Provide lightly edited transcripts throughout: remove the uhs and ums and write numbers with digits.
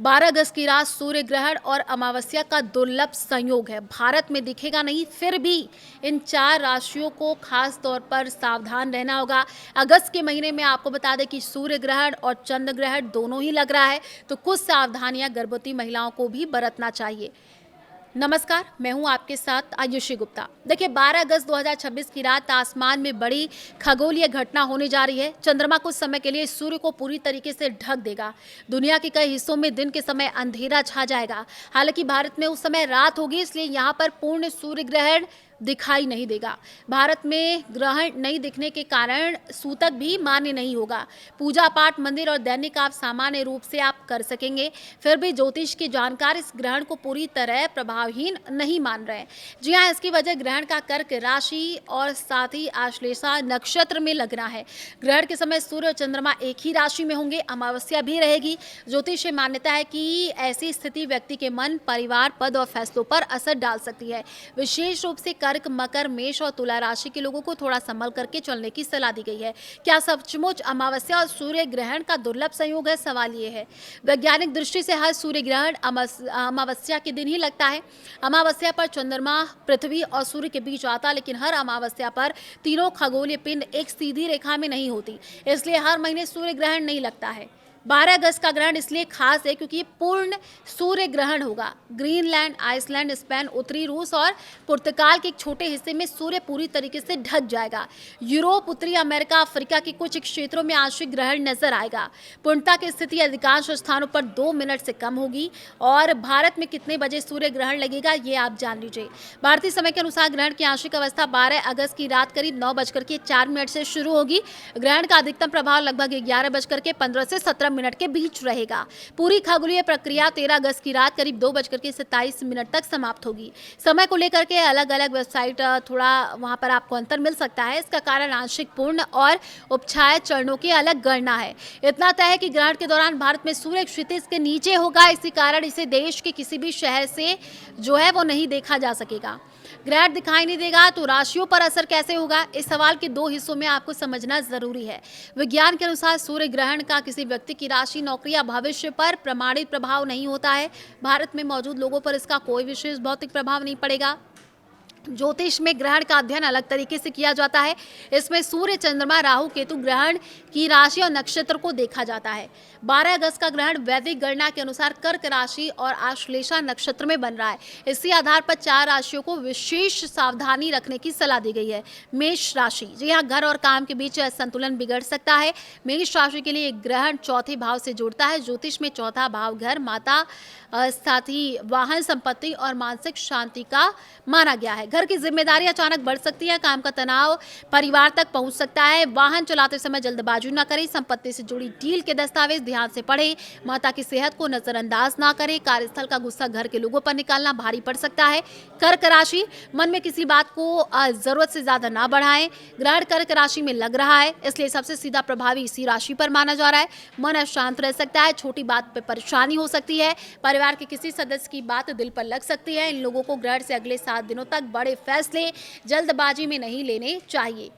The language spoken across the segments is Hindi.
12 अगस्त की रात सूर्य ग्रहण और अमावस्या का दुर्लभ संयोग है। भारत में दिखेगा नहीं, फिर भी इन 4 राशियों को खास तौर पर सावधान रहना होगा। अगस्त के महीने में आपको बता दें कि सूर्य ग्रहण और चंद्र ग्रहण दोनों ही लग रहा है, तो कुछ सावधानियां गर्भवती महिलाओं को भी बरतना चाहिए। नमस्कार, मैं हूं आपके साथ आयुषी गुप्ता। देखिए, 12 अगस्त 2026 की रात आसमान में बड़ी खगोलीय घटना होने जा रही है। चंद्रमा कुछ समय के लिए सूर्य को पूरी तरीके से ढक देगा। दुनिया के कई हिस्सों में दिन के समय अंधेरा छा जाएगा। हालांकि भारत में उस समय रात होगी, इसलिए यहाँ पर पूर्ण सूर्य ग्रहण दिखाई नहीं देगा। भारत में ग्रहण नहीं दिखने के कारण सूतक भी मान्य नहीं होगा। पूजा पाठ, मंदिर और दैनिक आप सामान्य रूप से आप कर सकेंगे। फिर भी ज्योतिष के जानकार इस ग्रहण को पूरी तरह प्रभावहीन नहीं मान रहे हैं। जी हाँ, इसकी वजह ग्रहण का कर्क राशि और साथ ही आश्लेषा नक्षत्र में लगना है। ग्रहण के समय सूर्य और चंद्रमा एक ही राशि में होंगे, अमावस्या भी रहेगी। ज्योतिष में मान्यता है कि ऐसी स्थिति व्यक्ति के मन, परिवार, पद और फैसलों पर असर डाल सकती है। विशेष रूप से कर्क, मकर, मेष और तुला राशि के लोगों को थोड़ा संभल करके चलने की सलाह दी गई है। क्या सचमुच अमावस्या और सूर्य ग्रहण का दुर्लभ संयोग है? सवाल ये है। वैज्ञानिक दृष्टि से हर सूर्य ग्रहण अमावस्या के दिन ही लगता है। अमावस्या पर चंद्रमा पृथ्वी और सूर्य के बीच आता, लेकिन हर अमावस्या पर तीनों खगोलीय पिंड एक सीधी रेखा में नहीं होती, इसलिए हर महीने सूर्य ग्रहण नहीं लगता है। 12 अगस्त का ग्रहण इसलिए खास है क्योंकि ये पूर्ण सूर्य ग्रहण होगा। ग्रीनलैंड, आइसलैंड, स्पेन, उत्तरी रूस और पुर्तगाल के एक छोटे हिस्से में सूर्य पूरी तरीके से ढक जाएगा। यूरोप, उत्तरी अमेरिका, अफ्रीका के कुछ क्षेत्रों में आंशिक ग्रहण नजर आएगा। पूर्णता की स्थिति अधिकांश स्थानों पर 2 मिनट से कम होगी। और भारत में कितने बजे सूर्य ग्रहण लगेगा, ये आप जान लीजिए। भारतीय समय के अनुसार ग्रहण की आंशिक अवस्था 12 अगस्त की रात करीब 9:04 से शुरू होगी। ग्रहण का अधिकतम प्रभाव लगभग 11:15 से 17 मिनट के बीच रहेगा। पूरी खगोलीय प्रक्रिया 13 अगस्त की रात करीब 2:27 तक समाप्त होगी। समय को लेकर के अलग अलग वेबसाइट थोड़ा वहां पर आपको अंतर मिल सकता है। इसका कारण आंशिक, पूर्ण और उपछाया चरणों की अलग गणना है। इतना तय है कि ग्रहण के दौरान भारत में सूर्य क्षितिज के नीचे होगा। इसी कारण इसे देश के किसी भी शहर से जो है वो नहीं देखा जा सकेगा। ग्रहण दिखाई नहीं देगा तो राशियों पर असर कैसे होगा? इस सवाल के 2 हिस्सों में आपको समझना जरूरी है। विज्ञान के अनुसार सूर्य ग्रहण का किसी व्यक्ति की राशि, नौकरी या भविष्य पर प्रमाणित प्रभाव नहीं होता है। भारत में मौजूद लोगों पर इसका कोई विशेष भौतिक प्रभाव नहीं पड़ेगा। ज्योतिष में ग्रहण का अध्ययन अलग तरीके से किया जाता है। इसमें सूर्य, चंद्रमा, राहु, केतु ग्रहण की राशि और नक्षत्र को देखा जाता है। 12 अगस्त का ग्रहण वैदिक गणना के अनुसार कर्क राशि और आश्लेषा नक्षत्र में बन रहा है। इसी आधार पर 4 राशियों को विशेष सावधानी रखने की सलाह दी गई है। मेष राशि, जी हाँ, घर और काम के बीच संतुलन बिगड़ सकता है। मेष राशि के लिए ग्रहण चौथे भाव से जुड़ता है। ज्योतिष में चौथा भाव घर, माता, साथ ही वाहन, संपत्ति और मानसिक शांति का माना गया है। घर की जिम्मेदारी अचानक बढ़ सकती है। काम का तनाव परिवार तक पहुंच सकता है। वाहन चलाते समय जल्दबाजी न करें। संपत्ति से जुड़ी डील के दस्तावेज ध्यान से पढ़ें। माता की सेहत को नजरअंदाज ना करें। कार्यस्थल का गुस्सा घर के लोगों पर निकालना भारी पड़ सकता है। कर्क राशि, मन में किसी बात को जरूरत से ज्यादा ना बढ़ाएं। ग्रहण कर्क राशि में लग रहा है, इसलिए सबसे सीधा प्रभावी इसी राशि पर माना जा रहा है। मन अशांत रह सकता है। छोटी बात पर परेशानी हो सकती है। परिवार के किसी सदस्य की बात दिल पर लग सकती है। इन लोगों को ग्रहण से अगले 7 दिनों तक बड़े फैसले जल्दबाजी में नहीं लेने चाहिए।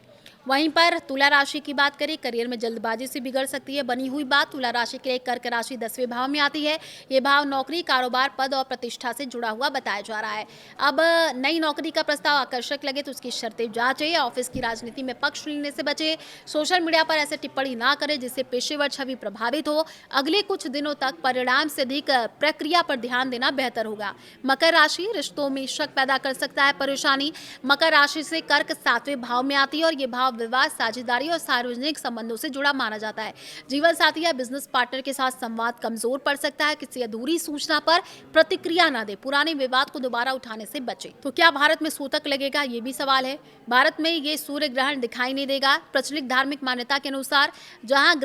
वहीं पर तुला राशि की बात करें, करियर में जल्दबाजी से बिगड़ सकती है बनी हुई बात। तुला राशि के लिए कर्क राशि 10वें भाव में आती है। ये भाव नौकरी, कारोबार, पद और प्रतिष्ठा से जुड़ा हुआ बताया जा रहा है। अब नई नौकरी का प्रस्ताव आकर्षक लगे तो उसकी शर्तें जांचें। ऑफिस की राजनीति में पक्ष लेने से बचे। सोशल मीडिया पर ऐसे टिप्पणी ना करें जिससे पेशेवर छवि प्रभावित हो। अगले कुछ दिनों तक परिणाम से अधिक प्रक्रिया पर ध्यान देना बेहतर होगा। मकर राशि, रिश्तों में शक पैदा कर सकता है परेशानी। मकर राशि से कर्क 7वें भाव में आती है और ये भाव विवाद, साझेदारी और सार्वजनिक संबंधों से जुड़ा माना जाता है। जीवन साथी या बिजनेस पार्टनर के साथ संवाद कमजोर पड़ सकता है। किसी अधूरी सूचना पर प्रतिक्रिया न दे। पुराने विवाद को दोबारा उठाने से बचे। तो क्या भारत में सूतक लगेगा, ये भी सवाल है। भारत में ये सूर्य ग्रहण दिखाई नहीं देगा। प्रचलित धार्मिक मान्यता के अनुसार जहां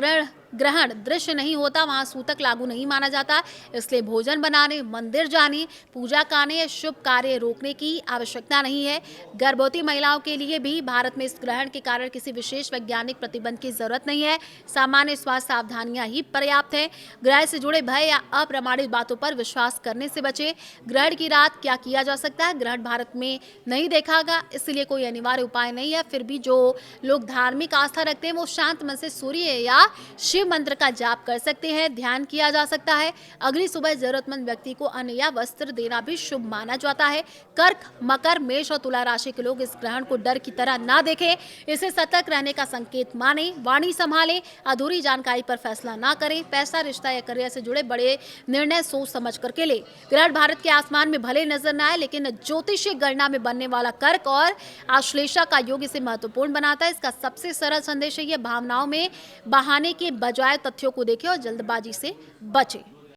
ग्रहण दृश्य नहीं होता वहां सूतक लागू नहीं माना जाता। इसलिए भोजन बनाने, मंदिर जाने, पूजा करने या शुभ कार्य रोकने की आवश्यकता नहीं है। गर्भवती महिलाओं के लिए भी भारत में इस ग्रहण के कारण किसी विशेष वैज्ञानिक प्रतिबंध की जरूरत नहीं है। सामान्य स्वास्थ्य सावधानियां ही पर्याप्त है। ग्रहण से जुड़े भय या अप्रमाणित बातों पर विश्वास करने से बचे। ग्रहण की रात क्या किया जा सकता है? ग्रहण भारत में नहीं देखा गया, इसलिए कोई अनिवार्य उपाय नहीं है। फिर भी जो लोग धार्मिक आस्था रखते हैं वो शांत मन से सूर्य या शिव मंत्र का जाप कर सकते हैं, ध्यान किया जा सकता है। अगली सुबह जरूरतमंद व्यक्ति को अन्न या वस्त्र देना भी शुभ माना जाता है। कर्क, मकर, मेष और तुला राशि के लोग इस ग्रहण को डर की तरह ना देखें, इसे सतर्क रहने का संकेत माने। वाणी संभालें, अधूरी जानकारी पर फैसला ना करें। पैसा, रिश्ता या करियर से जुड़े बड़े निर्णय सोच समझ करके ले। ग्रहण भारत के आसमान में भले नजर न आए, लेकिन ज्योतिषीय गणना में बनने वाला कर्क और आश्लेषा का योग इसे महत्वपूर्ण बनाता है। इसका सबसे सरल संदेश है, ये भावनाओं में बहाने के बजाय तथ्यों को देखें और जल्दबाजी से बचें।